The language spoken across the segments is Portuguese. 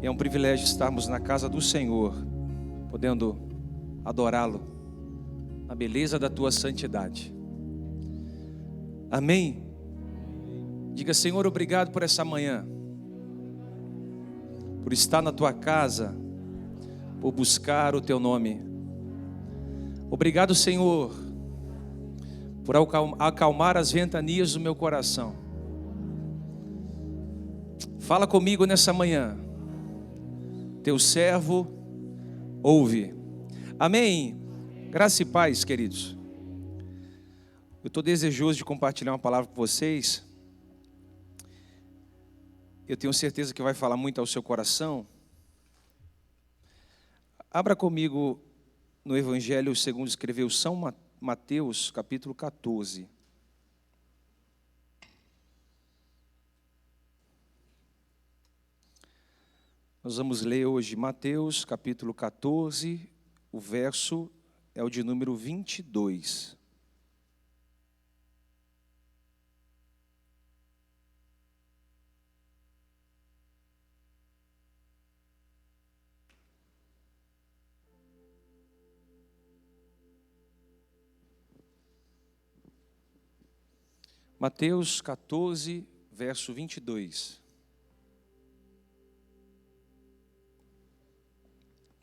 E é um privilégio estarmos na casa do Senhor, podendo adorá-lo na beleza da tua santidade. Amém? Diga: Senhor, obrigado por essa manhã, por estar na tua casa, por buscar o teu nome. Obrigado, Senhor, por acalmar as ventanias do meu coração. Fala comigo nessa manhã. Teu servo ouve. Amém. Graça e paz, queridos. Eu estou desejoso de compartilhar uma palavra com vocês. Eu tenho certeza que vai falar muito ao seu coração. Abra comigo no Evangelho segundo escreveu São Mateus, capítulo 14. Nós vamos ler hoje Mateus, capítulo 14, o verso é o de número 22. Mateus 14, verso 22.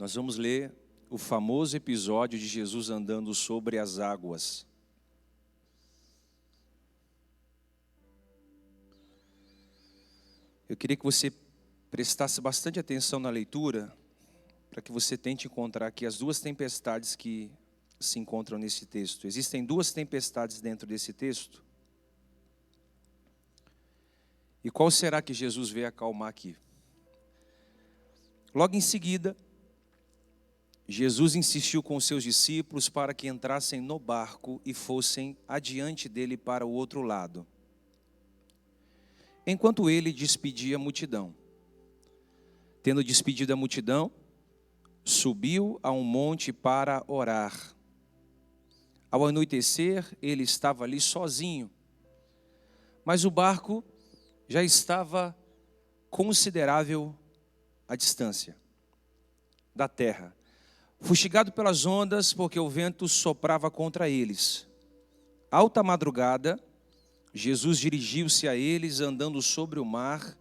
Nós vamos ler o famoso episódio de Jesus andando sobre as águas. Eu queria que você prestasse bastante atenção na leitura, para que você tente encontrar aqui as duas tempestades que se encontram nesse texto. Existem duas tempestades dentro desse texto. E qual será que Jesus veio acalmar aqui? Logo em seguida, Jesus insistiu com os seus discípulos para que entrassem no barco e fossem adiante dele para o outro lado, enquanto ele despedia a multidão. Tendo despedido a multidão, subiu a um monte para orar. Ao anoitecer, ele estava ali sozinho, mas o barco já estava considerável a distância da terra, fustigado pelas ondas, porque o vento soprava contra eles. Alta madrugada, Jesus dirigiu-se a eles andando sobre o mar.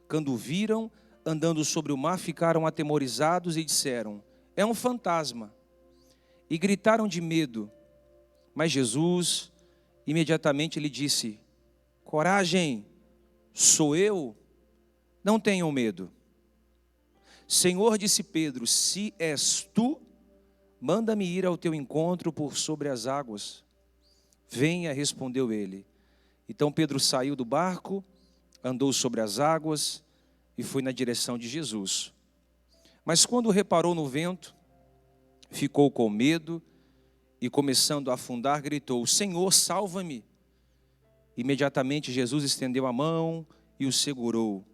Quando o viram andando sobre o mar, ficaram atemorizados e disseram: é um fantasma. E gritaram de medo. Mas Jesus imediatamente lhe disse: coragem, sou eu, não tenham medo. Senhor, disse Pedro, se és tu, manda-me ir ao teu encontro por sobre as águas. Venha, respondeu ele. Então Pedro saiu do barco, andou sobre as águas e foi na direção de Jesus. Mas quando reparou no vento, ficou com medo e, começando a afundar, gritou: Senhor, salva-me. Imediatamente Jesus estendeu a mão e o segurou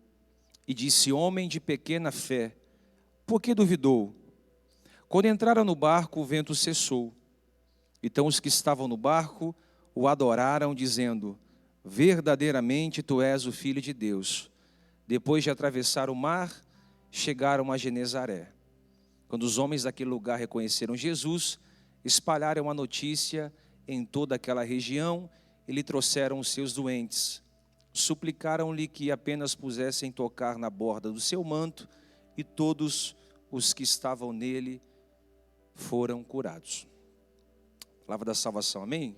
e disse: homem de pequena fé, por que duvidou? Quando entraram no barco, o vento cessou. Então os que estavam no barco o adoraram, dizendo: verdadeiramente tu és o Filho de Deus. Depois de atravessar o mar, chegaram a Genezaré. Quando os homens daquele lugar reconheceram Jesus, espalharam a notícia em toda aquela região e lhe trouxeram os seus doentes. Suplicaram-lhe que apenas pusessem tocar na borda do seu manto, e todos os que estavam nele foram curados. Palavra da salvação, amém?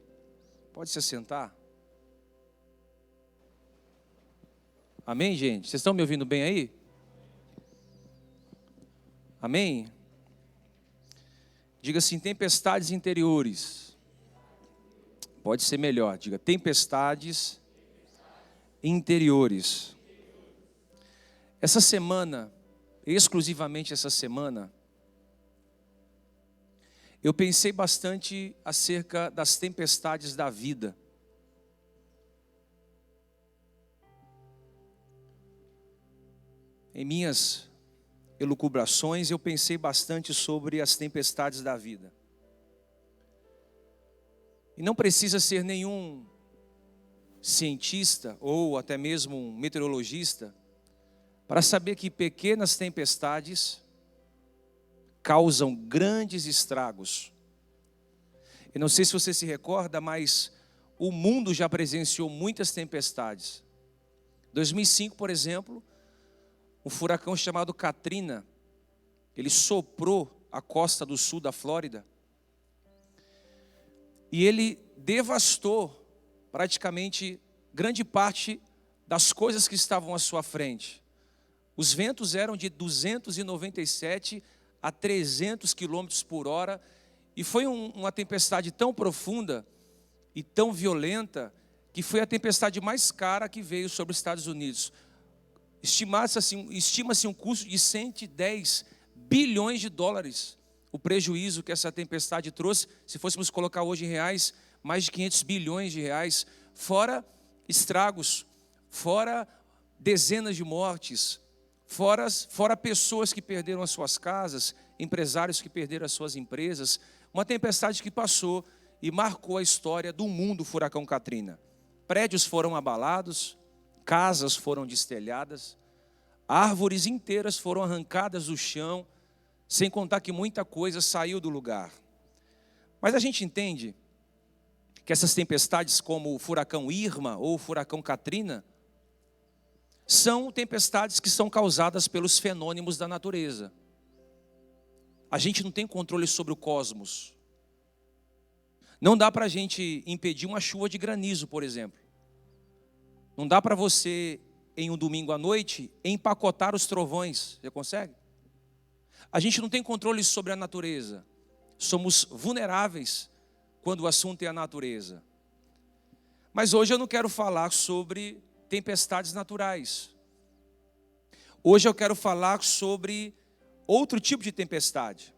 Pode se assentar. Amém, gente? Vocês estão me ouvindo bem aí? Amém? Diga assim: tempestades interiores. Pode ser melhor, diga tempestades interiores. Essa semana, exclusivamente essa semana, eu pensei bastante acerca das tempestades da vida. Em minhas elucubrações, eu pensei bastante sobre as tempestades da vida. E não precisa ser nenhum cientista ou até mesmo um meteorologista para saber que pequenas tempestades causam grandes estragos. Eu não sei se você se recorda, mas o mundo já presenciou muitas tempestades. 2005, por exemplo, um furacão chamado Katrina, ele soprou a costa do sul da Flórida e ele devastou praticamente grande parte das coisas que estavam à sua frente. Os ventos eram de 297 a 300 quilômetros por hora e foi uma tempestade tão profunda e tão violenta que foi a tempestade mais cara que veio sobre os Estados Unidos. Estima-se um custo de 110 bilhões de dólares. O prejuízo que essa tempestade trouxe, se fôssemos colocar hoje em reais, mais de 500 bilhões de reais, fora estragos, fora dezenas de mortes, fora pessoas que perderam as suas casas, empresários que perderam as suas empresas. Uma tempestade que passou e marcou a história do mundo, o furacão Katrina. Prédios foram abalados, casas foram destelhadas, árvores inteiras foram arrancadas do chão, sem contar que muita coisa saiu do lugar. Mas a gente entende que essas tempestades, como o furacão Irma ou o furacão Katrina, são tempestades que são causadas pelos fenômenos da natureza. A gente não tem controle sobre o cosmos. Não dá para a gente impedir uma chuva de granizo, por exemplo. Não dá para você, em um domingo à noite, empacotar os trovões. Você consegue? A gente não tem controle sobre a natureza. Somos vulneráveis quando o assunto é a natureza. Mas hoje eu não quero falar sobre tempestades naturais. Hoje eu quero falar sobre outro tipo de tempestade.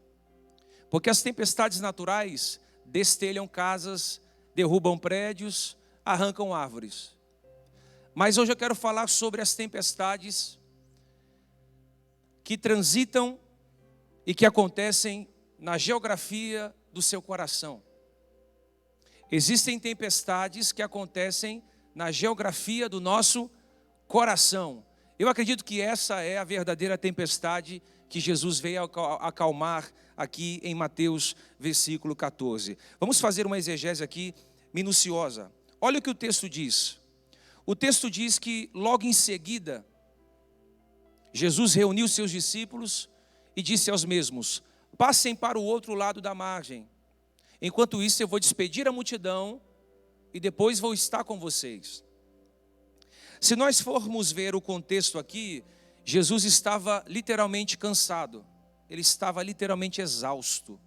Porque as tempestades naturais destelham casas, derrubam prédios, arrancam árvores. Mas hoje eu quero falar sobre as tempestades que transitam e que acontecem na geografia do seu coração. Existem tempestades que acontecem na geografia do nosso coração. Eu acredito que essa é a verdadeira tempestade que Jesus veio acalmar aqui em Mateus, versículo 14. Vamos fazer uma exegese aqui minuciosa. Olha o que o texto diz. O texto diz que logo em seguida, Jesus reuniu seus discípulos e disse aos mesmos: passem para o outro lado da margem. Enquanto isso, eu vou despedir a multidão e depois vou estar com vocês. Se nós formos ver o contexto aqui, Jesus estava literalmente cansado. Ele estava literalmente exausto.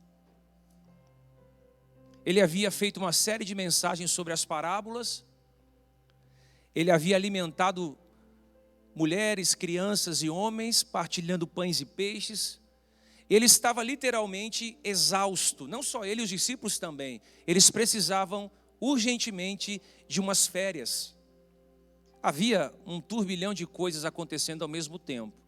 Ele havia feito uma série de mensagens sobre as parábolas. Ele havia alimentado mulheres, crianças e homens, partilhando pães e peixes. Ele estava literalmente exausto. Não só ele, os discípulos também. Eles precisavam urgentemente de umas férias. Havia um turbilhão de coisas acontecendo ao mesmo tempo.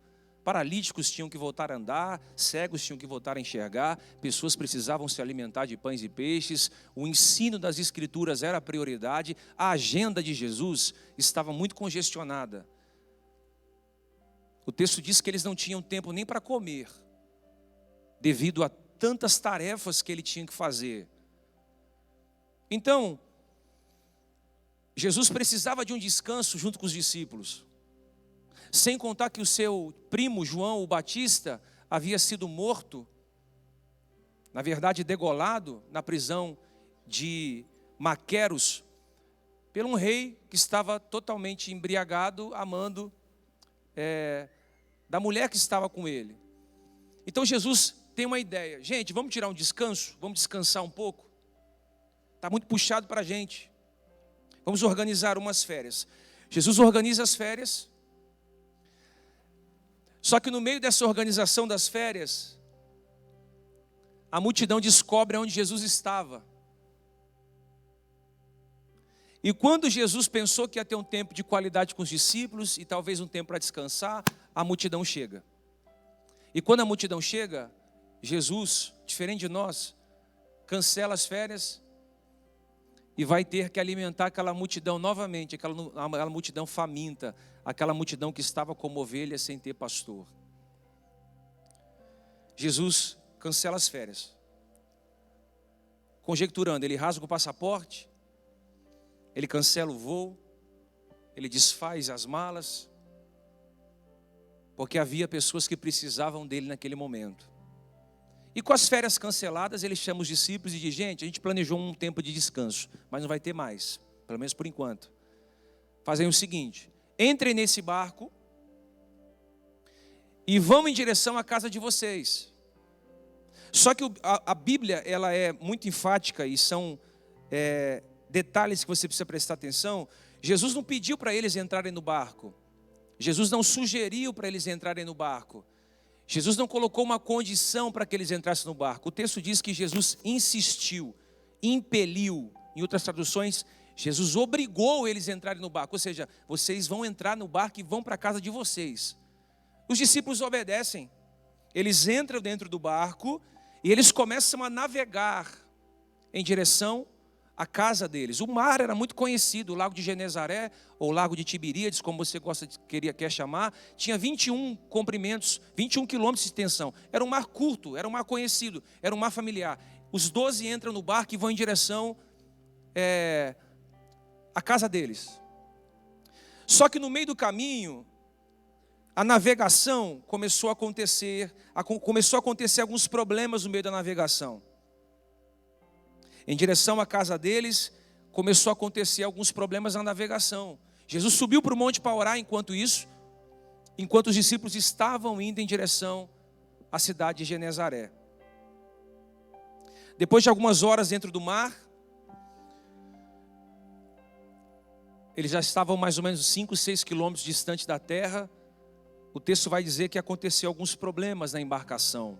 Paralíticos tinham que voltar a andar, cegos tinham que voltar a enxergar, pessoas precisavam se alimentar de pães e peixes, o ensino das Escrituras era a prioridade, a agenda de Jesus estava muito congestionada. O texto diz que eles não tinham tempo nem para comer, devido a tantas tarefas que ele tinha que fazer. Então, Jesus precisava de um descanso junto com os discípulos. Sem contar que o seu primo João o Batista havia sido morto, na verdade degolado, na prisão de Maqueros, por um rei que estava totalmente embriagado, amando da mulher que estava com ele. Então Jesus tem uma ideia: gente, vamos tirar um descanso, vamos descansar um pouco, está muito puxado para a gente, vamos organizar umas férias. Jesus organiza as férias. Só que no meio dessa organização das férias, a multidão descobre onde Jesus estava. E quando Jesus pensou que ia ter um tempo de qualidade com os discípulos e talvez um tempo para descansar, a multidão chega. E quando a multidão chega, Jesus, diferente de nós, cancela as férias e vai ter que alimentar aquela multidão novamente, aquela multidão faminta, aquela multidão que estava como ovelha sem ter pastor. Jesus cancela as férias. Conjecturando, ele rasga o passaporte, ele cancela o voo, ele desfaz as malas, porque havia pessoas que precisavam dele naquele momento. E com as férias canceladas, ele chama os discípulos e diz: gente, a gente planejou um tempo de descanso, mas não vai ter mais, pelo menos por enquanto. Fazem o seguinte: entrem nesse barco e vão em direção à casa de vocês. Só que a Bíblia, ela é muito enfática e são detalhes que você precisa prestar atenção. Jesus não pediu para eles entrarem no barco. Jesus não sugeriu para eles entrarem no barco. Jesus não colocou uma condição para que eles entrassem no barco. O texto diz que Jesus insistiu, impeliu. Em outras traduções, Jesus obrigou eles a entrarem no barco. Ou seja, vocês vão entrar no barco e vão para a casa de vocês. Os discípulos obedecem. Eles entram dentro do barco e eles começam a navegar em direção à casa deles. O mar era muito conhecido, o lago de Genezaré, ou lago de Tiberíades, como você quer chamar, tinha 21 comprimentos, 21 quilômetros de extensão. Era um mar curto, era um mar conhecido, era um mar familiar. Os 12 entram no barco e vão em direção à casa deles. Só que no meio do caminho, a navegação começou a acontecer alguns problemas no meio da navegação. Em direção à casa deles, começou a acontecer alguns problemas na navegação. Jesus subiu para o monte para orar enquanto os discípulos estavam indo em direção à cidade de Genezaré. Depois de algumas horas dentro do mar, eles já estavam mais ou menos 5, 6 quilômetros distante da terra. O texto vai dizer que aconteceu alguns problemas na embarcação.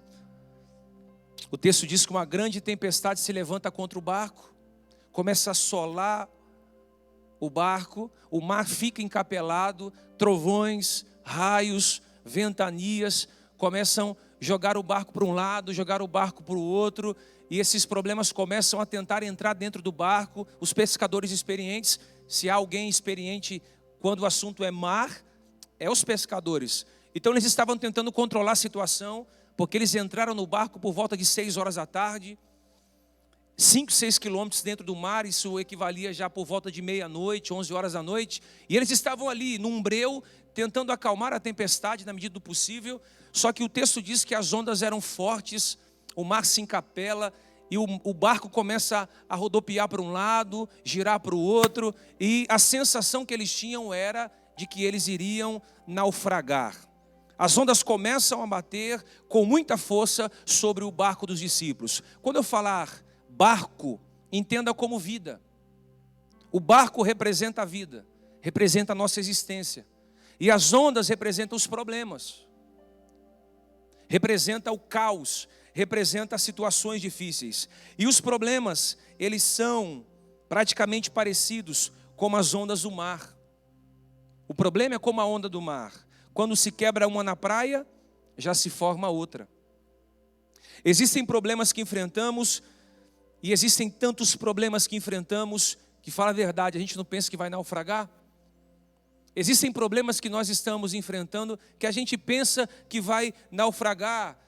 O texto diz que uma grande tempestade se levanta contra o barco, começa a assolar o barco, o mar fica encapelado, trovões, raios, ventanias, começam a jogar o barco para um lado, jogar o barco para o outro, e esses problemas começam a tentar entrar dentro do barco. Os pescadores experientes, se há alguém experiente quando o assunto é mar, é os pescadores. Então eles estavam tentando controlar a situação, porque eles entraram no barco por volta de 6 horas da tarde, 5, 6 quilômetros dentro do mar, isso equivalia já por volta de meia-noite, 11 horas da noite, e eles estavam ali num breu, tentando acalmar a tempestade na medida do possível, só que o texto diz que as ondas eram fortes, o mar se encapela, e o barco começa a rodopiar para um lado, girar para o outro, e a sensação que eles tinham era de que eles iriam naufragar. As ondas começam a bater com muita força sobre o barco dos discípulos. Quando eu falar barco, entenda como vida. O barco representa a vida, representa a nossa existência. E as ondas representam os problemas, representa o caos, representa as situações difíceis. E os problemas, eles são praticamente parecidos com as ondas do mar. O problema é como a onda do mar. Quando se quebra uma na praia, já se forma outra. Existem problemas que enfrentamos, e existem tantos problemas que enfrentamos, que fala a verdade, a gente não pensa que vai naufragar. Existem problemas que nós estamos enfrentando, que a gente pensa que vai naufragar,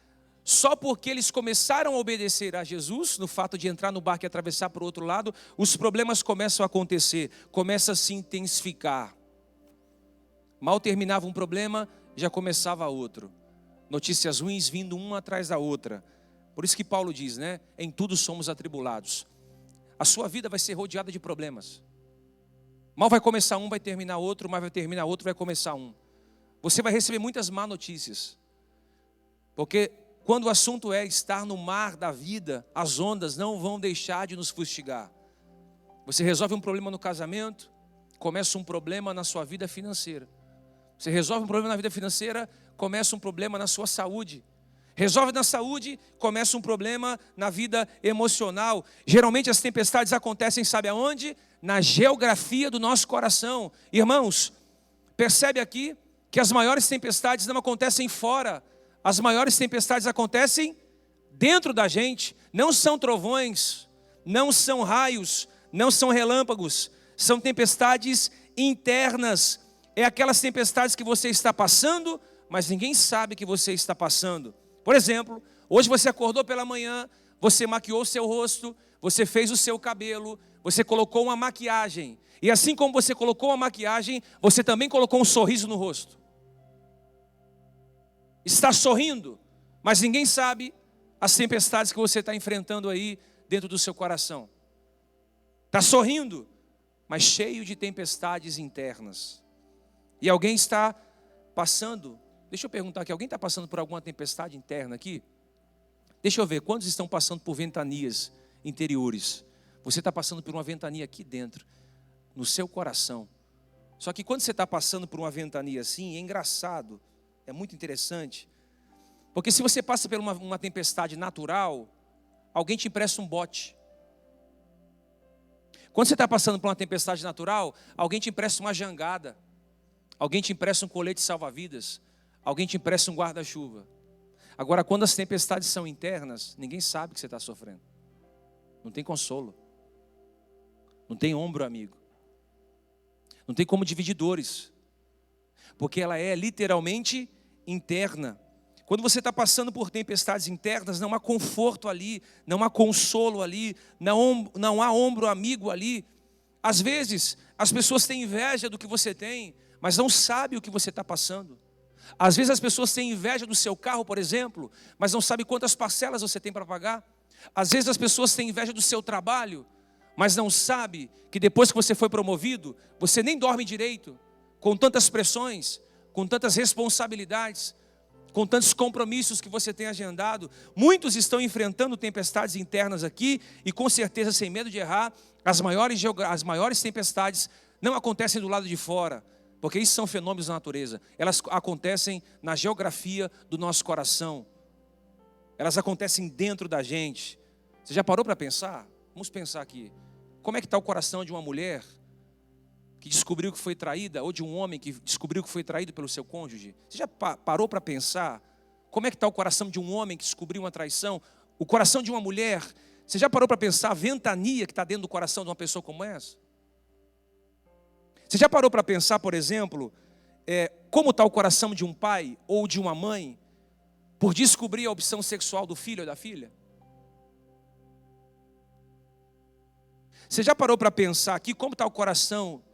só porque eles começaram a obedecer a Jesus, no fato de entrar no barco e atravessar para o outro lado, os problemas começam a acontecer, começam a se intensificar. Mal terminava um problema, já começava outro. Notícias ruins vindo uma atrás da outra. Por isso que Paulo diz, né? Em tudo somos atribulados. A sua vida vai ser rodeada de problemas. Mal vai começar um, vai terminar outro, mal vai terminar outro, vai começar um. Você vai receber muitas má notícias. Porque quando o assunto é estar no mar da vida, as ondas não vão deixar de nos fustigar. Você resolve um problema no casamento, começa um problema na sua vida financeira. Você resolve um problema na vida financeira, começa um problema na sua saúde. Resolve na saúde, começa um problema na vida emocional. Geralmente as tempestades acontecem, sabe aonde? Na geografia do nosso coração. Irmãos, percebe aqui que as maiores tempestades não acontecem fora. As maiores tempestades acontecem dentro da gente. Não são trovões, não são raios, não são relâmpagos, são tempestades internas. É aquelas tempestades que você está passando, mas ninguém sabe que você está passando. Por exemplo, hoje você acordou pela manhã, você maquiou o seu rosto, você fez o seu cabelo, você colocou uma maquiagem. E assim como você colocou uma maquiagem, você também colocou um sorriso no rosto. Está sorrindo, mas ninguém sabe as tempestades que você está enfrentando aí dentro do seu coração. Está sorrindo, mas cheio de tempestades internas. E alguém está passando, deixa eu perguntar aqui, alguém está passando por alguma tempestade interna aqui? Deixa eu ver, quantos estão passando por ventanias interiores? Você está passando por uma ventania aqui dentro, no seu coração. Só que quando você está passando por uma ventania assim, é engraçado, é muito interessante. Porque se você passa por uma tempestade natural, alguém te empresta um bote. Quando você está passando por uma tempestade natural, alguém te empresta uma jangada. Alguém te empresta um colete salva-vidas. Alguém te empresta um guarda-chuva. Agora, quando as tempestades são internas, ninguém sabe que você está sofrendo. Não tem consolo. Não tem ombro amigo. Não tem como dividir dores. Porque ela é literalmente interna. Quando você está passando por tempestades internas, não há conforto ali, não há consolo ali, não há ombro amigo ali. Às vezes, as pessoas têm inveja do que você tem, mas não sabem o que você está passando. Às vezes as pessoas têm inveja do seu carro, por exemplo, mas não sabem quantas parcelas você tem para pagar. Às vezes as pessoas têm inveja do seu trabalho, mas não sabem que depois que você foi promovido, você nem dorme direito, com tantas pressões, com tantas responsabilidades, com tantos compromissos que você tem agendado. Muitos estão enfrentando tempestades internas aqui, e com certeza, sem medo de errar, as maiores tempestades não acontecem do lado de fora, porque isso são fenômenos da natureza. Elas acontecem na geografia do nosso coração. Elas acontecem dentro da gente. Você já parou para pensar? Vamos pensar aqui. Como é que está o coração de uma mulher que descobriu que foi traída, ou de um homem que descobriu que foi traído pelo seu cônjuge? Você já parou para pensar como é que está o coração de um homem que descobriu uma traição? O coração de uma mulher? Você já parou para pensar a ventania que está dentro do coração de uma pessoa como essa? Você já parou para pensar, por exemplo, como está o coração de um pai ou de uma mãe por descobrir a opção sexual do filho ou da filha? Você já parou para pensar aqui como está o coração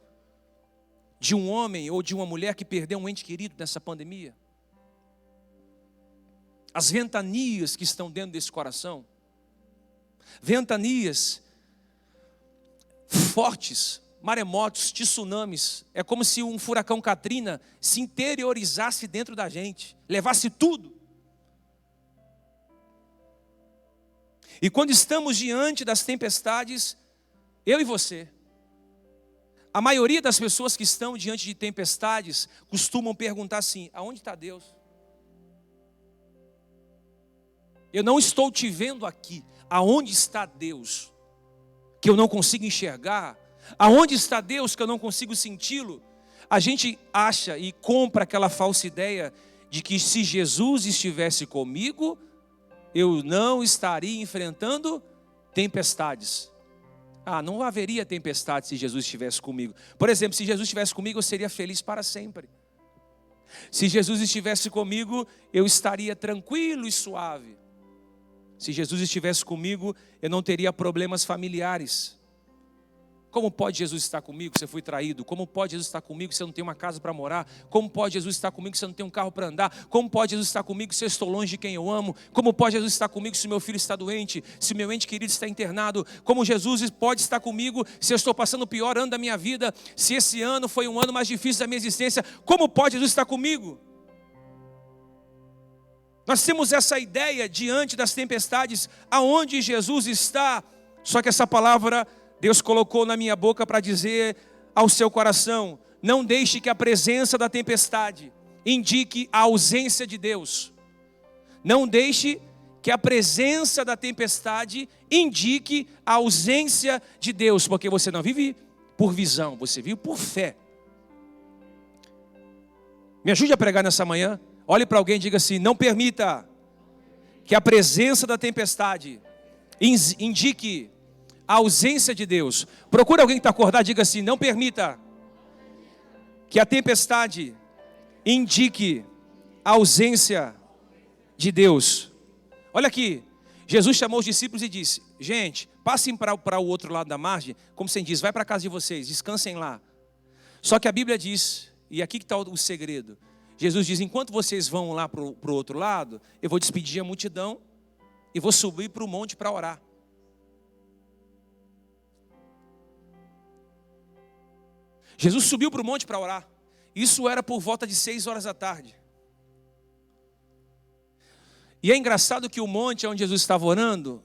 de um homem ou de uma mulher que perdeu um ente querido nessa pandemia? As ventanias que estão dentro desse coração. Ventanias fortes, maremotos, tsunamis. É como se um furacão Katrina se interiorizasse dentro da gente, levasse tudo. E quando estamos diante das tempestades, eu e você, a maioria das pessoas que estão diante de tempestades costumam perguntar assim: aonde está Deus? Eu não estou te vendo aqui. Aonde está Deus? Que eu não consigo enxergar. Aonde está Deus que eu não consigo senti-lo? A gente acha e compra aquela falsa ideia de que se Jesus estivesse comigo, eu não estaria enfrentando tempestades. Não haveria tempestade se Jesus estivesse comigo. Por exemplo, se Jesus estivesse comigo, eu seria feliz para sempre. Se Jesus estivesse comigo, eu estaria tranquilo e suave. Se Jesus estivesse comigo, eu não teria problemas familiares. Como pode Jesus estar comigo se eu fui traído? Como pode Jesus estar comigo se eu não tenho uma casa para morar? Como pode Jesus estar comigo se eu não tenho um carro para andar? Como pode Jesus estar comigo se eu estou longe de quem eu amo? Como pode Jesus estar comigo se meu filho está doente? Se meu ente querido está internado? Como Jesus pode estar comigo se eu estou passando o pior ano da minha vida? Se esse ano foi um ano mais difícil da minha existência? Como pode Jesus estar comigo? Nós temos essa ideia diante das tempestades, aonde Jesus está. Só que essa palavra Deus colocou na minha boca para dizer ao seu coração: não deixe que a presença da tempestade indique a ausência de Deus. Não deixe que a presença da tempestade indique a ausência de Deus, porque você não vive por visão, você vive por fé. Me ajude a pregar nessa manhã. Olhe para alguém e diga assim: não permita que a presença da tempestade indique a ausência de Deus. Procura alguém que está acordado, diga assim: não permita que a tempestade indique a ausência de Deus. Olha aqui, Jesus chamou os discípulos e disse: gente, passem para o outro lado da margem, como você diz, vai para a casa de vocês, descansem lá. Só que a Bíblia diz, e aqui que está o segredo, Jesus diz: enquanto vocês vão lá para o outro lado, eu vou despedir a multidão e vou subir para o monte para orar. Jesus subiu para o monte para orar. Isso era por volta de 6 horas da tarde. E é engraçado que o monte onde Jesus estava orando,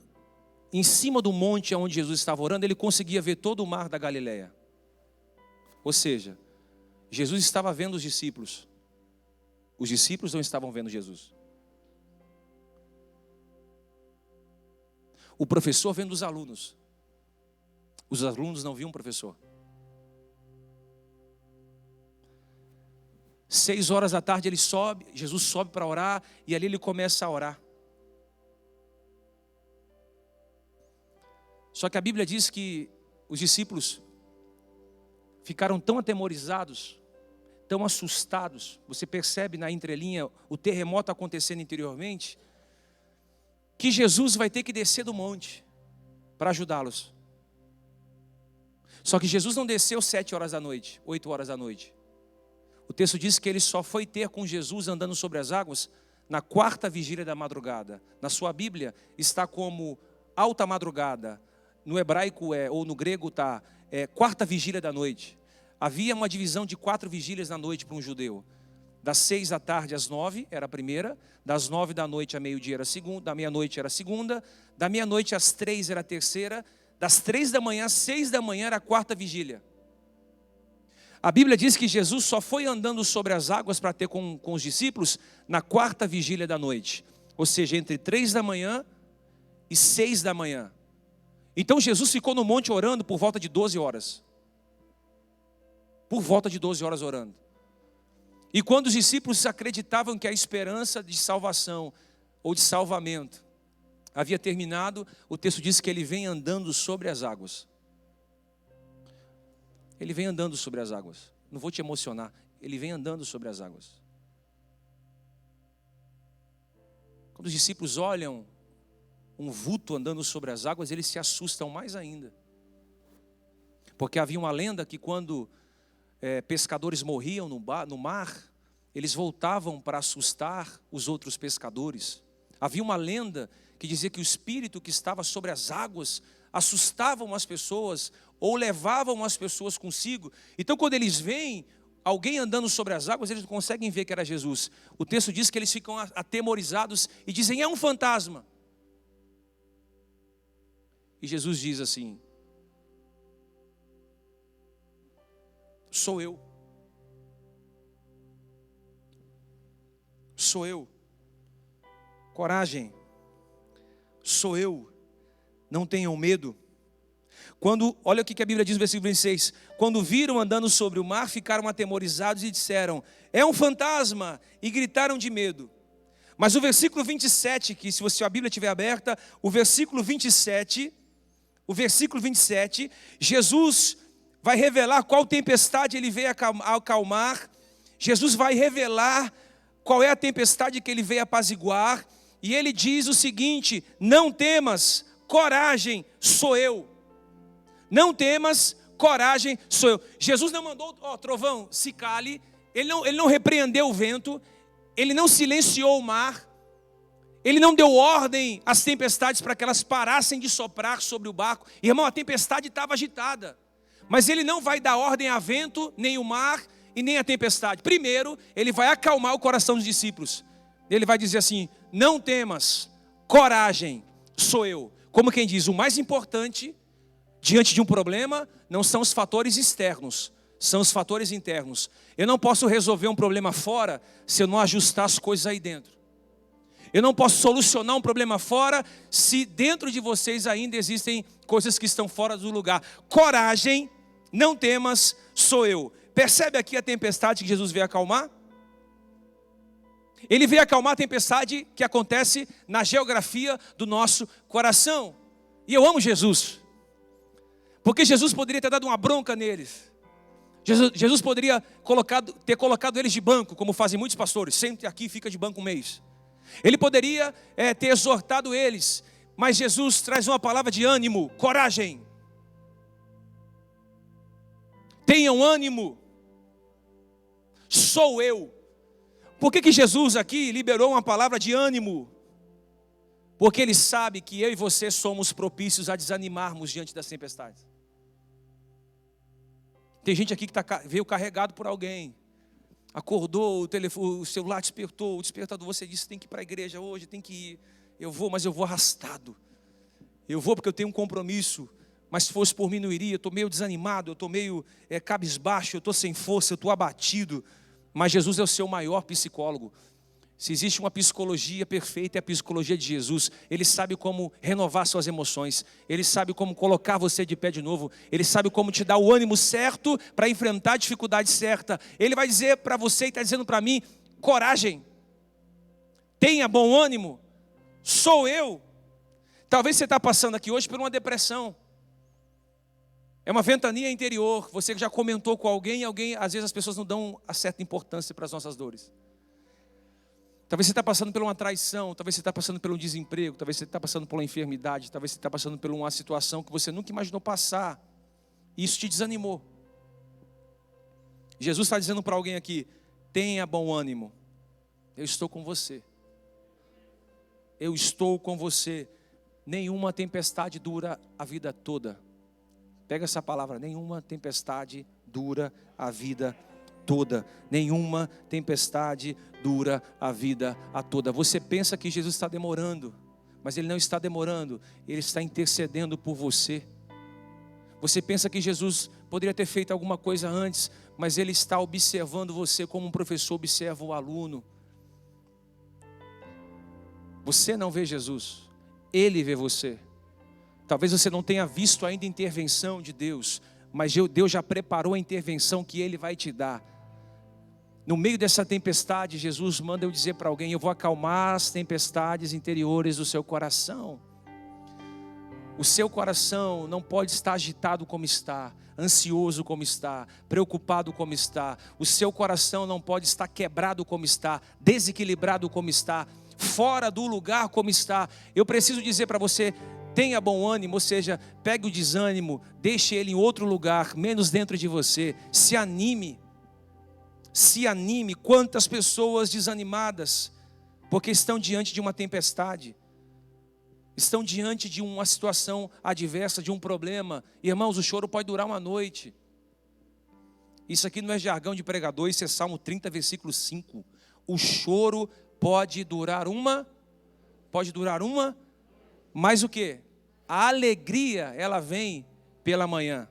em cima do monte onde Jesus estava orando, ele conseguia ver todo o mar da Galileia. Ou seja, Jesus estava vendo os discípulos. Os discípulos não estavam vendo Jesus. O professor vendo os alunos. Os alunos não viam o professor. 6 horas da tarde ele sobe, Jesus sobe para orar, e ali ele começa a orar. Só que a Bíblia diz que os discípulos ficaram tão atemorizados, tão assustados. Você percebe na entrelinha o terremoto acontecendo interiormente, que Jesus vai ter que descer do monte para ajudá-los. Só que Jesus não desceu 7 horas da noite, 8 horas da noite. O texto diz que ele só foi ter com Jesus andando sobre as águas na 4ª vigília da madrugada. Na sua Bíblia está como alta madrugada. No hebraico ou no grego está 4ª vigília da noite. Havia uma divisão de 4 vigílias na noite para um judeu. Das 6 da tarde às 9 era a primeira, das 9 da noite a meio-dia era a segunda, da meia-noite era a segunda, da meia-noite às 3 era a terceira, das 3 da manhã às 6 da manhã era a 4ª vigília. A Bíblia diz que Jesus só foi andando sobre as águas para ter com os discípulos na 4ª vigília da noite. Ou seja, entre 3 da manhã e 6 da manhã. Então Jesus ficou no monte orando por volta de 12 horas. Por volta de 12 horas orando. E quando os discípulos acreditavam que a esperança de salvação ou de salvamento havia terminado, o texto diz que ele vem andando sobre as águas. Ele vem andando sobre as águas. Não vou te emocionar. Ele vem andando sobre as águas. Quando os discípulos olham um vulto andando sobre as águas, eles se assustam mais ainda. Porque havia uma lenda que quando pescadores morriam no mar, eles voltavam para assustar os outros pescadores. Havia uma lenda que dizia que o espírito que estava sobre as águas assustavam as pessoas ou levavam as pessoas consigo. Então quando eles veem alguém andando sobre as águas, eles não conseguem ver que era Jesus. O texto diz que eles ficam atemorizados e dizem: é um fantasma. E Jesus diz assim: sou eu. Sou eu. Coragem. Sou eu. Não tenham medo. Olha o que a Bíblia diz no versículo 26. Quando viram andando sobre o mar, ficaram atemorizados e disseram: é um fantasma, e gritaram de medo. Mas o versículo 27, que se a Bíblia estiver aberta, o versículo 27, Jesus vai revelar qual tempestade ele veio acalmar. Jesus vai revelar qual é a tempestade que ele veio apaziguar. E ele diz o seguinte: não temas, coragem, sou eu. Não temas, coragem, sou eu. Jesus não mandou, trovão, se cale. Ele não repreendeu o vento. Ele não silenciou o mar. Ele não deu ordem às tempestades para que elas parassem de soprar sobre o barco. Irmão, a tempestade estava agitada. Mas ele não vai dar ordem a vento, nem o mar e nem a tempestade. Primeiro, ele vai acalmar o coração dos discípulos. Ele vai dizer assim: não temas, coragem, sou eu. Como quem diz, o mais importante diante de um problema não são os fatores externos, são os fatores internos. Eu não posso resolver um problema fora se eu não ajustar as coisas aí dentro. Eu não posso solucionar um problema fora se dentro de vocês ainda existem coisas que estão fora do lugar. Coragem, não temas, sou eu. Percebe aqui a tempestade que Jesus veio acalmar? Ele veio acalmar a tempestade que acontece na geografia do nosso coração. E eu amo Jesus. Porque Jesus poderia ter dado uma bronca neles. Jesus poderia ter colocado eles de banco, como fazem muitos pastores. Sente aqui e fica de banco um mês. Ele poderia ter exortado eles. Mas Jesus traz uma palavra de ânimo, coragem. Tenham ânimo. Sou eu. Por que Jesus aqui liberou uma palavra de ânimo? Porque Ele sabe que eu e você somos propícios a desanimarmos diante das tempestades. Tem gente aqui que veio carregado por alguém. Acordou, o celular despertou, o despertador, você disse, tem que ir para a igreja hoje, tem que ir. Eu vou, mas eu vou arrastado. Eu vou porque eu tenho um compromisso. Mas se fosse por mim não iria, eu estou meio desanimado, eu estou meio cabisbaixo, eu estou sem força, eu estou abatido. Mas Jesus é o seu maior psicólogo. Se existe uma psicologia perfeita, é a psicologia de Jesus. Ele sabe como renovar suas emoções. Ele sabe como colocar você de pé de novo. Ele sabe como te dar o ânimo certo para enfrentar a dificuldade certa. Ele vai dizer para você e está dizendo para mim, coragem. Tenha bom ânimo. Sou eu. Talvez você está passando aqui hoje por uma depressão. É uma ventania interior. Você que já comentou com alguém, às vezes as pessoas não dão a certa importância para as nossas dores. Talvez você está passando por uma traição, talvez você está passando por um desemprego, talvez você está passando por uma enfermidade, talvez você está passando por uma situação que você nunca imaginou passar. E isso te desanimou. Jesus está dizendo para alguém aqui, tenha bom ânimo. Eu estou com você. Eu estou com você. Nenhuma tempestade dura a vida toda. Pega essa palavra, nenhuma tempestade dura a vida toda. Nenhuma tempestade dura a vida toda. Você pensa que Jesus está demorando, mas Ele não está demorando, Ele está intercedendo por você. Você pensa que Jesus poderia ter feito alguma coisa antes, mas Ele está observando você como um professor observa o aluno. Você não vê Jesus, Ele vê você. Talvez você não tenha visto ainda a intervenção de Deus, mas Deus já preparou a intervenção que Ele vai te dar. No meio dessa tempestade, Jesus manda eu dizer para alguém, eu vou acalmar as tempestades interiores do seu coração. O seu coração não pode estar agitado como está, ansioso como está, preocupado como está. O seu coração não pode estar quebrado como está, desequilibrado como está, fora do lugar como está. Eu preciso dizer para você, tenha bom ânimo, ou seja, pegue o desânimo, deixe ele em outro lugar, menos dentro de você. Se anime. Se anime. Quantas pessoas desanimadas, porque estão diante de uma tempestade, estão diante de uma situação adversa, de um problema. Irmãos, o choro pode durar uma noite. Isso aqui não é jargão de pregador, isso é Salmo 30, versículo 5. O choro pode durar uma, mas o quê? A alegria, ela vem pela manhã.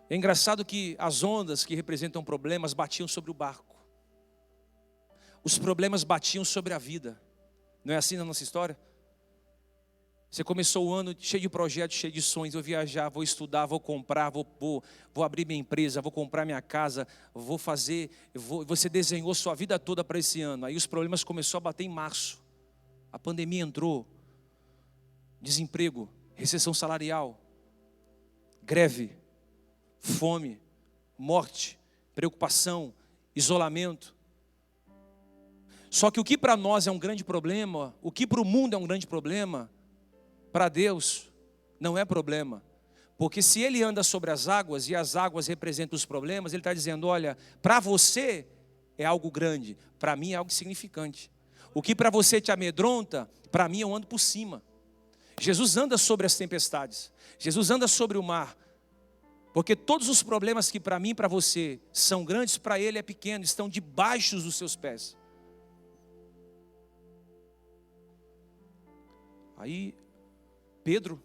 É engraçado que as ondas que representam problemas batiam sobre o barco. Os problemas batiam sobre a vida. Não é assim na nossa história? Você começou o ano cheio de projetos, cheio de sonhos. Vou viajar, vou estudar, vou comprar, vou abrir minha empresa, vou comprar minha casa, vou fazer. Você desenhou sua vida toda para esse ano. Aí os problemas começaram a bater em março. A pandemia entrou. Desemprego, recessão salarial, greve, fome, morte, preocupação, isolamento. Só que o que para nós é um grande problema, o que para o mundo é um grande problema, para Deus não é problema. Porque se Ele anda sobre as águas e as águas representam os problemas, Ele está dizendo, olha, para você é algo grande, para mim é algo significante. O que para você te amedronta, para mim eu ando por cima. Jesus anda sobre as tempestades, Jesus anda sobre o mar. Porque todos os problemas que para mim e para você são grandes, para Ele é pequeno, estão debaixo dos seus pés. Aí Pedro,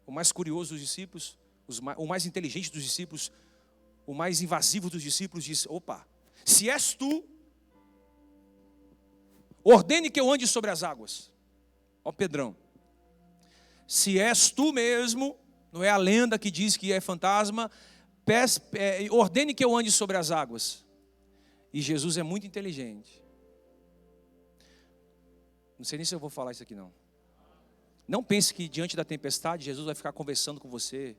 o mais curioso dos discípulos, o mais inteligente dos discípulos, o mais invasivo dos discípulos, disse, opa, se és tu, ordene que eu ande sobre as águas. Ó Pedrão, se és tu mesmo, não é a lenda que diz que é fantasma, ordene que eu ande sobre as águas. E Jesus é muito inteligente. Não sei nem se eu vou falar isso aqui não. Não pense que diante da tempestade Jesus vai ficar conversando com você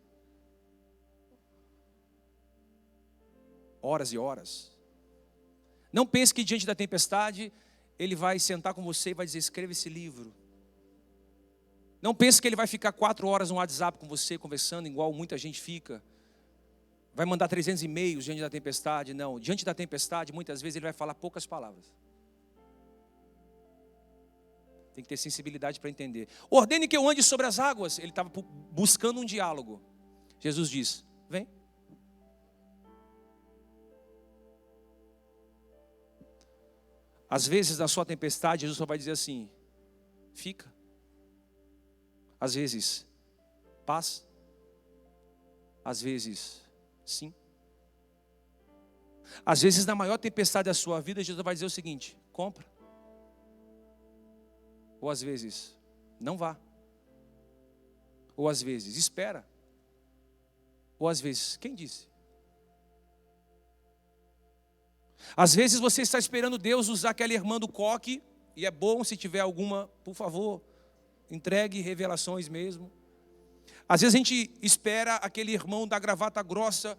horas e horas. Não pense que diante da tempestade Ele vai sentar com você e vai dizer, escreva esse livro. Não pense que Ele vai ficar 4 horas no WhatsApp com você, conversando igual muita gente fica. Vai mandar 300 e-mails diante da tempestade. Não, diante da tempestade, muitas vezes Ele vai falar poucas palavras. Tem que ter sensibilidade para entender. Ordene que eu ande sobre as águas. Ele estava buscando um diálogo. Jesus diz, vem. Às vezes, na sua tempestade, Jesus só vai dizer assim, fica. Às vezes, paz. Às vezes, sim. Às vezes, na maior tempestade da sua vida, Jesus vai dizer o seguinte, compra. Ou às vezes, não vá. Ou às vezes, espera. Ou às vezes, quem disse? Às vezes você está esperando Deus usar aquela irmã do coque, e é bom se tiver alguma, por favor, entregue revelações mesmo. Às vezes a gente espera aquele irmão da gravata grossa,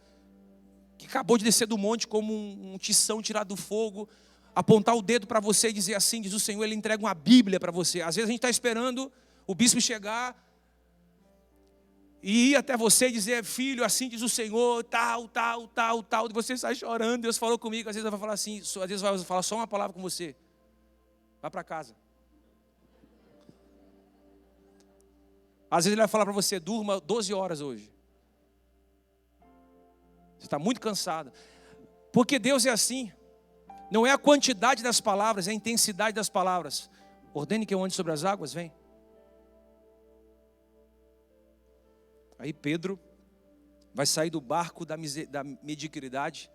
que acabou de descer do monte como um tição tirado do fogo, apontar o dedo para você e dizer assim, diz o Senhor, Ele entrega uma Bíblia para você. Às vezes a gente está esperando o bispo chegar e ir até você e dizer, filho, assim diz o Senhor, tal, e você sai chorando, Deus falou comigo. Às vezes Ele vai falar assim, às vezes vai falar só uma palavra com você, vai para casa. Às vezes Ele vai falar para você, durma 12 horas hoje. Você está muito cansado. Porque Deus é assim. Não é a quantidade das palavras, é a intensidade das palavras. Ordene que eu ande sobre as águas, vem. Aí Pedro vai sair do barco da mediocridade.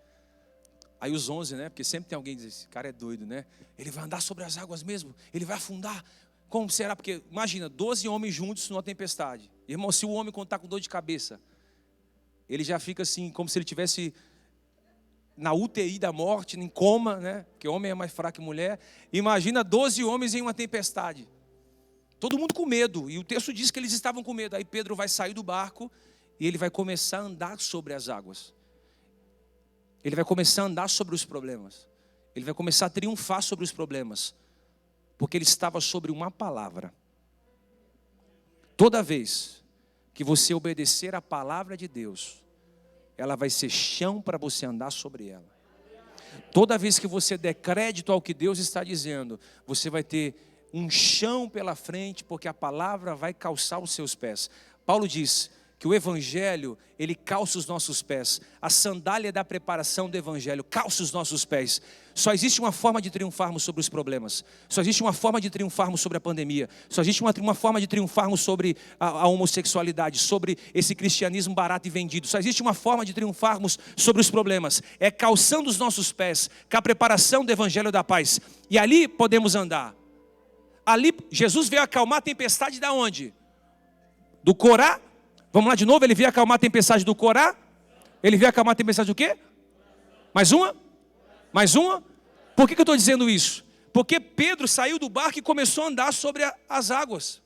Aí os 11, né? Porque sempre tem alguém que diz, esse cara é doido, né? Ele vai andar sobre as águas mesmo? Ele vai afundar? Como será? Porque imagina, 12 homens juntos numa tempestade. Irmão, se o homem quando está com dor de cabeça, ele já fica assim, como se ele tivesse na UTI da morte, em coma, né? Porque homem é mais fraco que mulher. Imagina 12 homens em uma tempestade. Todo mundo com medo. E o texto diz que eles estavam com medo. Aí Pedro vai sair do barco e ele vai começar a andar sobre as águas. Ele vai começar a andar sobre os problemas. Ele vai começar a triunfar sobre os problemas. Porque ele estava sobre uma palavra. Toda vez que você obedecer a palavra de Deus, ela vai ser chão para você andar sobre ela. Toda vez que você der crédito ao que Deus está dizendo, você vai ter um chão pela frente, porque a palavra vai calçar os seus pés. Paulo diz que o Evangelho, ele calça os nossos pés. A sandália da preparação do Evangelho calça os nossos pés. Só existe uma forma de triunfarmos sobre os problemas. Só existe uma forma de triunfarmos sobre a pandemia. Só existe uma forma de triunfarmos sobre a homossexualidade, sobre esse cristianismo barato e vendido. Só existe uma forma de triunfarmos sobre os problemas. É calçando os nossos pés, com a preparação do Evangelho da paz. E ali podemos andar. Ali Jesus veio acalmar a tempestade da onde? Do Corá. Vamos lá de novo, ele veio acalmar a tempestade do Corá. Ele veio acalmar a tempestade do quê? Mais uma? Mais uma? Por que eu estou dizendo isso? Porque Pedro saiu do barco e começou a andar sobre as águas.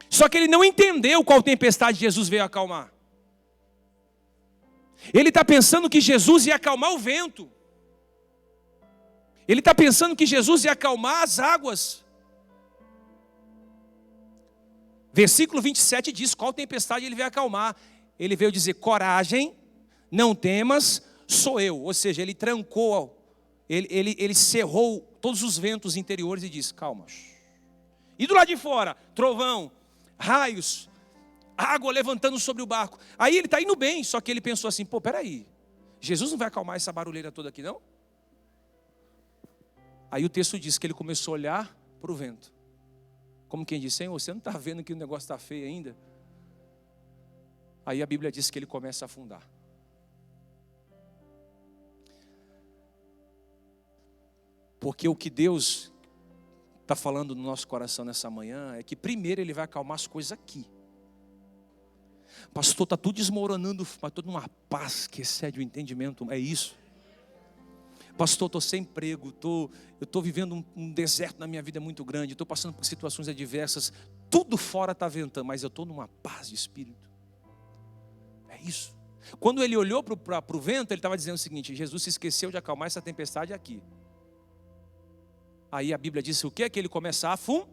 Só que ele não entendeu qual tempestade Jesus veio acalmar. Ele está pensando que Jesus ia acalmar o vento. Ele está pensando que Jesus ia acalmar as águas. Versículo 27 diz qual tempestade ele veio acalmar. Ele veio dizer, coragem, não temas, sou eu. Ou seja, ele trancou, ele cerrou todos os ventos interiores e disse, calma. E do lado de fora, trovão, raios, água levantando sobre o barco. Aí ele está indo bem, só que ele pensou assim, pô, peraí, Jesus não vai acalmar essa barulheira toda aqui não? Aí o texto diz que ele começou a olhar para o vento. Como quem diz, Senhor, você não está vendo que o negócio está feio ainda? Aí a Bíblia diz que ele começa a afundar. Porque o que Deus está falando no nosso coração nessa manhã é que primeiro Ele vai acalmar as coisas aqui. Pastor, está tudo desmoronando, mas toda uma paz que excede o entendimento, é isso. Pastor, eu estou sem emprego, eu estou vivendo um deserto na minha vida muito grande, estou passando por situações adversas, tudo fora está ventando, mas eu estou numa paz de espírito. É isso. Quando ele olhou para o vento, ele estava dizendo o seguinte: Jesus se esqueceu de acalmar essa tempestade aqui. Aí a Bíblia disse o quê? Que ele começa a afundar.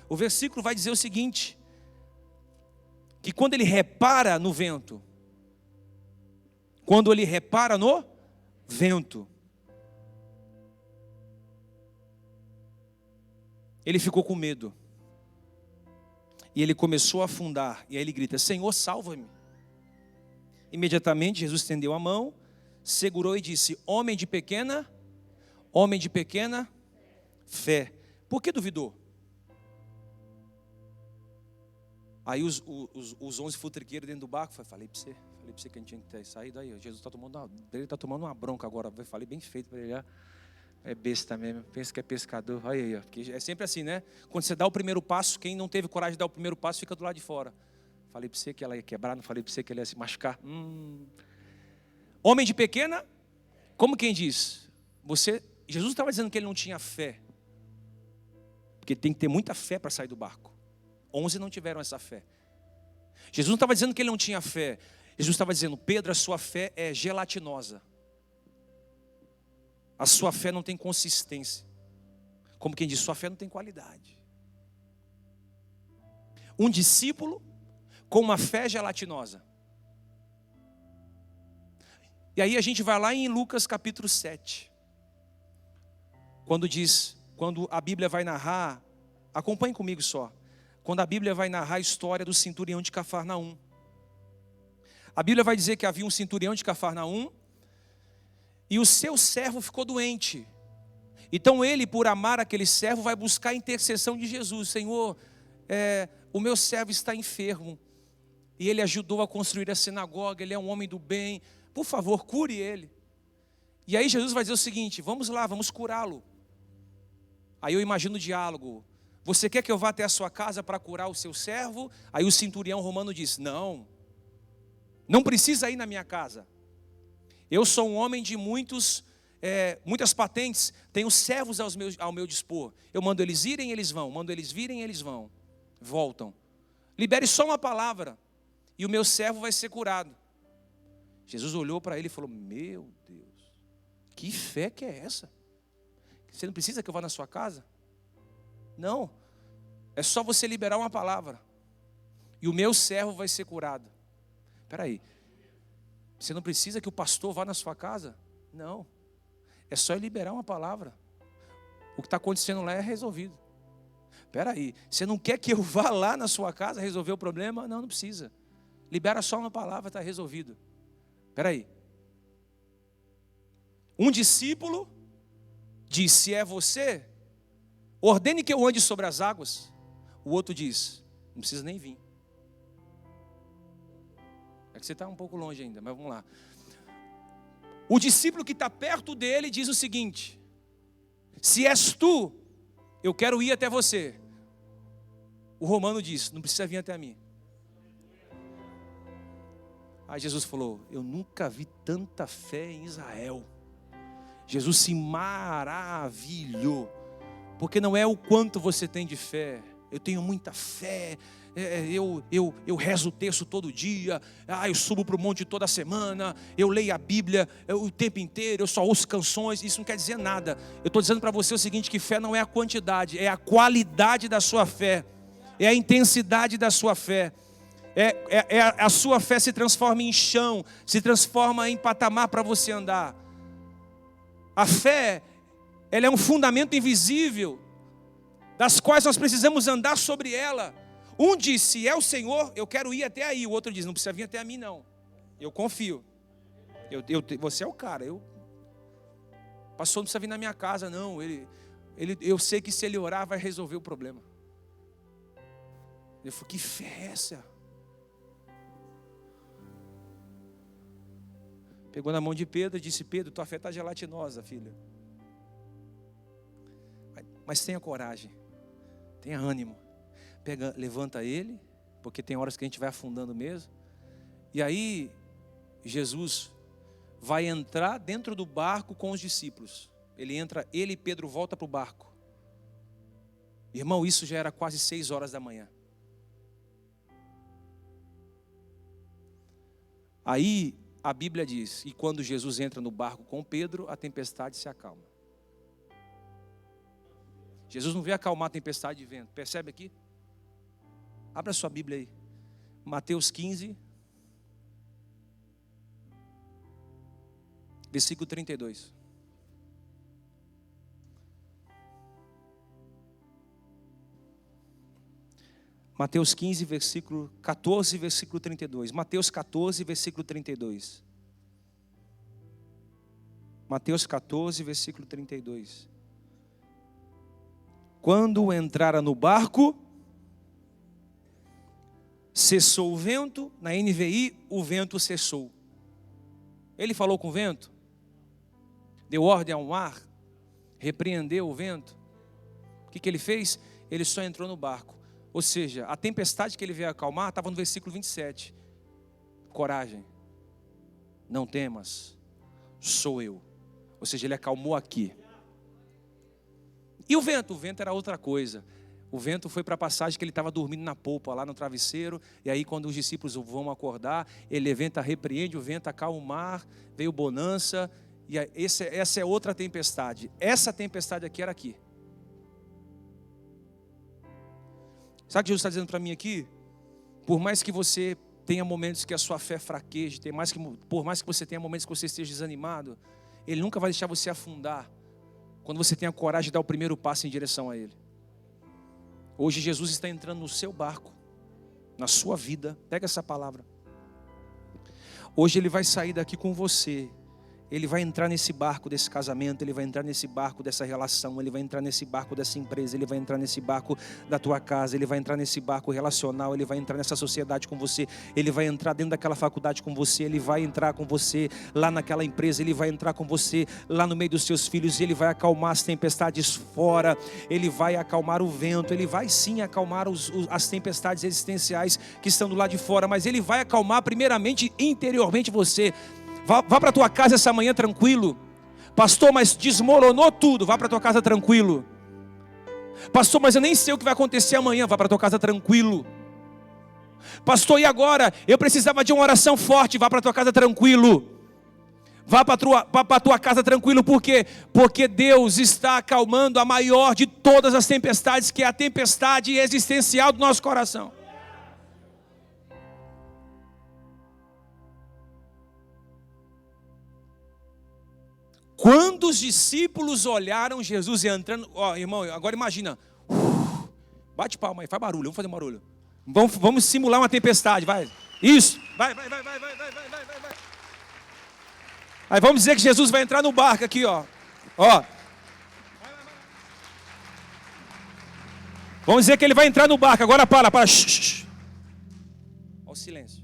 O versículo vai dizer o seguinte: que quando ele repara no vento, ele ficou com medo. E ele começou a afundar. E aí ele grita: Senhor, salva-me. Imediatamente Jesus estendeu a mão, segurou e disse: homem de pequena fé. Por que duvidou? Aí os 11 futriqueiros dentro do barco, falei para você que a gente tinha que ter saído. Aí Jesus está tomando uma bronca agora. Eu falei bem feito para ele. É besta mesmo, pensa que é pescador. Olha aí, porque é sempre assim, né? Quando você dá o primeiro passo, quem não teve coragem de dar o primeiro passo fica do lado de fora. Falei para você que ela ia quebrar, não falei para você que ela ia se machucar. Homem de pequena, como quem diz? Jesus estava dizendo que ele não tinha fé, porque tem que ter muita fé para sair do barco. 11 não tiveram essa fé. Jesus não estava dizendo que ele não tinha fé. Jesus estava dizendo: Pedro, a sua fé é gelatinosa. A sua fé não tem consistência. Como quem diz, sua fé não tem qualidade. Um discípulo com uma fé gelatinosa. E aí a gente vai lá em Lucas capítulo 7. Quando a Bíblia vai narrar, acompanhe comigo só. Quando a Bíblia vai narrar a história do centurião de Cafarnaum. A Bíblia vai dizer que havia um centurião de Cafarnaum e o seu servo ficou doente. Então ele, por amar aquele servo, vai buscar a intercessão de Jesus. Senhor, o meu servo está enfermo. E ele ajudou a construir a sinagoga, ele é um homem do bem. Por favor, cure ele. E aí Jesus vai dizer o seguinte: vamos lá, vamos curá-lo. Aí eu imagino o diálogo: você quer que eu vá até a sua casa para curar o seu servo? Aí o centurião romano diz: não precisa ir na minha casa. Eu sou um homem de muitas patentes, tenho servos ao meu dispor. Eu mando eles irem, eles vão. Mando eles virem, eles vão. Voltam. Libere só uma palavra e o meu servo vai ser curado. Jesus olhou para ele e falou: meu Deus, que fé que é essa? Você não precisa que eu vá na sua casa? Não, é só você liberar uma palavra e o meu servo vai ser curado. Espera aí, você não precisa que o pastor vá na sua casa? Não, é só liberar uma palavra. O que está acontecendo lá é resolvido. Espera aí, você não quer que eu vá lá na sua casa resolver o problema? Não precisa. Libera só uma palavra, está resolvido. Espera aí. Um discípulo diz: se é você, ordene que eu ande sobre as águas. O outro diz: não precisa nem vir. É que você está um pouco longe ainda, mas vamos lá. O discípulo que está perto dele diz o seguinte: se és tu, eu quero ir até você. O romano diz: não precisa vir até mim. Aí Jesus falou: eu nunca vi tanta fé em Israel. Jesus se maravilhou, porque não é o quanto você tem de fé. Eu tenho muita fé, eu rezo o texto todo dia, eu subo para o monte toda semana, eu leio a Bíblia o tempo inteiro, eu só ouço canções. Isso não quer dizer nada. Eu estou dizendo para você o seguinte: que fé não é a quantidade, é a qualidade da sua fé, é a intensidade da sua fé. A sua fé se transforma em chão, se transforma em patamar para você andar. A fé, ela é um fundamento invisível, das quais nós precisamos andar sobre ela. Um diz: se é o Senhor, eu quero ir até aí. O outro diz: não precisa vir até a mim não, eu confio. Você é o cara. Pastor, não precisa vir na minha casa não. Eu sei que se ele orar vai resolver o problema. Ele falou: que fé é essa? Pegou na mão de Pedro e disse: Pedro, tua fé está gelatinosa, filho. Mas tenha coragem, tenha ânimo. Levanta ele, porque tem horas que a gente vai afundando mesmo. E aí Jesus vai entrar dentro do barco com os discípulos. Ele e Pedro volta para o barco. Irmão, isso já era quase 6 horas da manhã. Aí a Bíblia diz, e quando Jesus entra no barco com Pedro, a tempestade se acalma. Jesus não veio acalmar a tempestade de vento. Percebe aqui? Abra sua Bíblia aí. Mateus 15, versículo 32. Mateus 15, versículo 14, versículo 32. Mateus 14, versículo 32. Mateus 14, versículo 32. Quando entrara no barco, cessou o vento. Na NVI, o vento cessou. Ele falou com o vento? Deu ordem ao mar? Repreendeu o vento? O que ele fez? Ele só entrou no barco. Ou seja, a tempestade que ele veio acalmar estava no versículo 27. Coragem, não temas, sou eu. Ou seja, ele acalmou aqui. E o vento? O vento era outra coisa. O vento foi para a passagem que ele estava dormindo na polpa, lá no travesseiro. E aí quando os discípulos vão acordar, ele levanta, repreende o vento, acalma o mar, veio bonança. E essa é outra tempestade. Essa tempestade aqui era aqui. Sabe o que Jesus está dizendo para mim aqui? Por mais que você tenha momentos que a sua fé fraqueje, por mais que você tenha momentos que você esteja desanimado, Ele nunca vai deixar você afundar, quando você tem a coragem de dar o primeiro passo em direção a Ele. Hoje Jesus está entrando no seu barco, na sua vida. Pega essa palavra. Hoje Ele vai sair daqui com você. Ele vai entrar nesse barco desse casamento, Ele vai entrar nesse barco dessa relação, Ele vai entrar nesse barco dessa empresa, Ele vai entrar nesse barco da tua casa, Ele vai entrar nesse barco relacional, Ele vai entrar nessa sociedade com você, Ele vai entrar dentro daquela faculdade com você, Ele vai entrar com você lá naquela empresa, Ele vai entrar com você lá no meio dos seus filhos, Ele vai acalmar as tempestades fora, Ele vai acalmar o vento, Ele vai sim acalmar as tempestades existenciais que estão do lado de fora, mas Ele vai acalmar primeiramente interiormente você. Vá para a tua casa essa manhã tranquilo. Pastor, mas desmoronou tudo. Vá para a tua casa tranquilo. Pastor, mas eu nem sei o que vai acontecer amanhã. Vá para a tua casa tranquilo. Pastor, e agora? Eu precisava de uma oração forte. Vá para a tua casa tranquilo. Vá para a tua casa tranquilo. Por quê? Porque Deus está acalmando a maior de todas as tempestades, que é a tempestade existencial do nosso coração. Quando os discípulos olharam Jesus entrando, irmão, agora imagina, bate palma aí, faz barulho, vamos fazer barulho. Vamos simular uma tempestade, vai. Isso, vai. Aí vamos dizer que Jesus vai entrar no barco aqui, ó. Vamos dizer que ele vai entrar no barco, agora para. Olha o silêncio.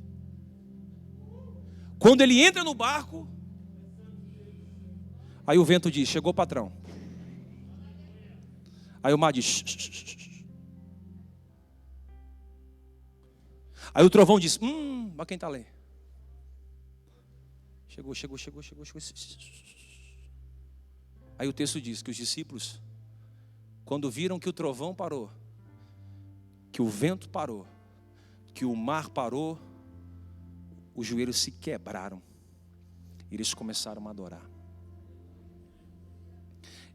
Quando ele entra no barco, aí o vento diz, chegou o patrão. Aí o mar diz, Aí o trovão diz, olha quem está ali. Chegou. Aí o texto diz que os discípulos, quando viram que o trovão parou, que o vento parou, que o mar parou, os joelhos se quebraram. E eles começaram a adorar.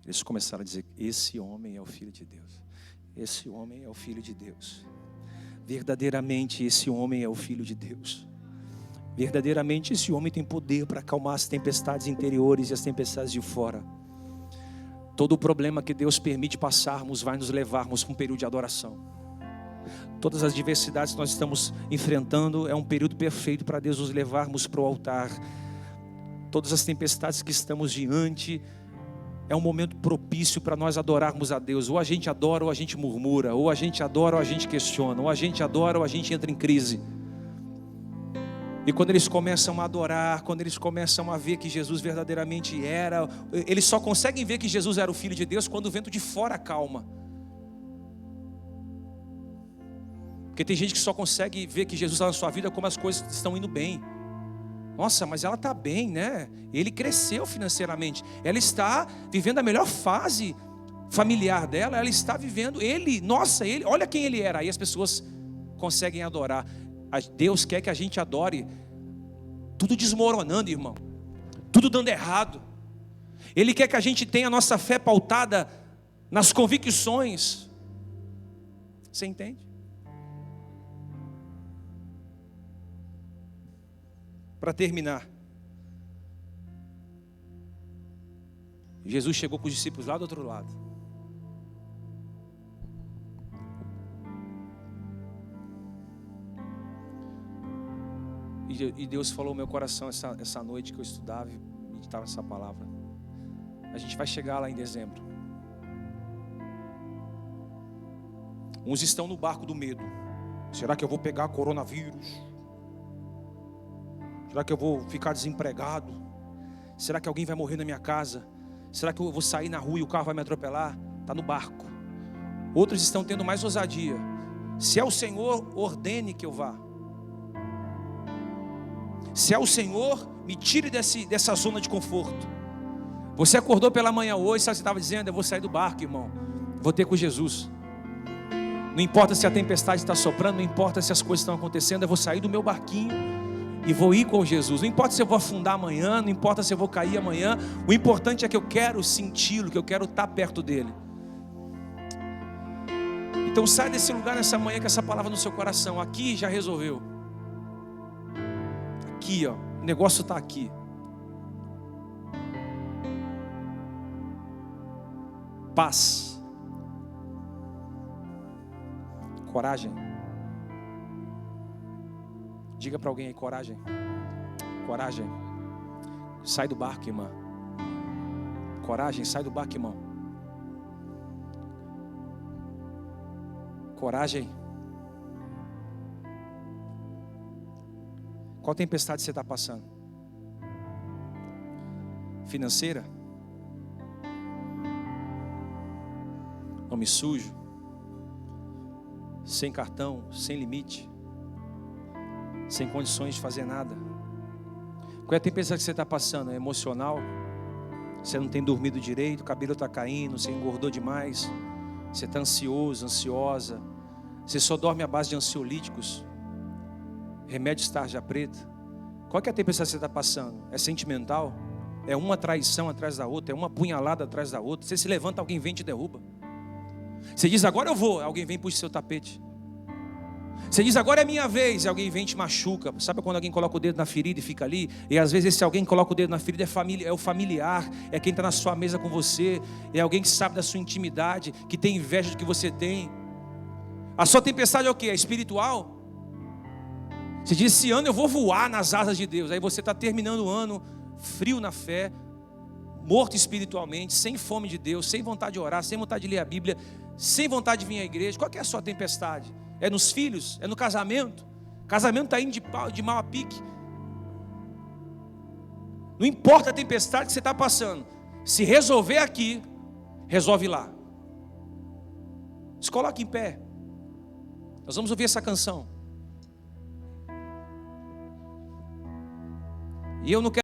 Eles começaram a dizer, esse homem é o Filho de Deus. Esse homem é o Filho de Deus. Verdadeiramente esse homem é o Filho de Deus. Verdadeiramente esse homem tem poder para acalmar as tempestades interiores e as tempestades de fora. Todo o problema que Deus permite passarmos vai nos levarmos para um período de adoração. Todas as diversidades que nós estamos enfrentando é um período perfeito para Deus nos levarmos para o altar. Todas as tempestades que estamos diante é um momento propício para nós adorarmos a Deus. Ou a gente adora ou a gente murmura, ou a gente adora ou a gente questiona, ou a gente adora ou a gente entra em crise. E quando eles começam a adorar, quando eles começam a ver que Jesus verdadeiramente era, eles só conseguem ver que Jesus era o Filho de Deus quando o vento de fora acalma. Porque tem gente que só consegue ver que Jesus está na sua vida como as coisas estão indo bem. Nossa, mas ela está bem, né? Ele cresceu financeiramente. Ela está vivendo a melhor fase familiar dela. Ela está vivendo, olha quem ele era. Aí as pessoas conseguem adorar. Deus quer que a gente adore tudo desmoronando, irmão. Tudo dando errado. Ele quer que a gente tenha a nossa fé pautada nas convicções. Você entende? Para terminar, Jesus chegou com os discípulos lá do outro lado. E Deus falou no meu coração essa noite que eu estudava e meditava essa palavra. A gente vai chegar lá em dezembro. Uns estão no barco do medo. Será que eu vou pegar coronavírus? Será que eu vou ficar desempregado? Será que alguém vai morrer na minha casa? Será que eu vou sair na rua e o carro vai me atropelar? Está no barco. Outros estão tendo mais ousadia. Se é o Senhor, ordene que eu vá. Se é o Senhor, me tire dessa zona de conforto. Você acordou pela manhã hoje, sabe o que você estava dizendo? Eu vou sair do barco, irmão. Vou ter com Jesus. Não importa se a tempestade está soprando, não importa se as coisas estão acontecendo, eu vou sair do meu barquinho e vou ir com Jesus. Não importa se eu vou afundar amanhã, não importa se eu vou cair amanhã. O importante é que eu quero senti-lo, que eu quero estar perto dele. Então sai desse lugar nessa manhã com essa palavra no seu coração. Aqui já resolveu. Aqui, ó, o negócio está aqui. Paz. Coragem. Diga para alguém aí, coragem. Coragem. Sai do barco, irmã. Coragem, sai do barco, irmão. Coragem. Qual tempestade você está passando? Financeira? Nome sujo? Sem cartão, sem limite, sem condições de fazer nada. Qual é a tempestade que você está passando? É emocional? Você não tem dormido direito, o cabelo está caindo, você engordou demais, você está ansioso, ansiosa, você só dorme à base de ansiolíticos, remédios tarja preta. Qual é a tempestade que você está passando? É sentimental? É uma traição atrás da outra, é uma punhalada atrás da outra. Você se levanta, alguém vem e te derruba. Você diz, agora eu vou, alguém vem e puxa seu tapete. Você diz, agora é minha vez, e alguém vem e te machuca. Sabe quando alguém coloca o dedo na ferida e fica ali? E às vezes esse alguém que coloca o dedo na ferida é o familiar, é quem está na sua mesa com você, é alguém que sabe da sua intimidade, que tem inveja do que você tem. A sua tempestade é o quê? É espiritual? Você diz, esse ano eu vou voar nas asas de Deus. Aí você está terminando o ano frio na fé, morto espiritualmente, sem fome de Deus, sem vontade de orar, sem vontade de ler a Bíblia, sem vontade de vir à igreja. Qual que é a sua tempestade? É nos filhos? É no casamento? O casamento está indo de mal a pique. Não importa a tempestade que você está passando, se resolver aqui, resolve lá. Se coloque em pé. Nós vamos ouvir essa canção. E eu não quero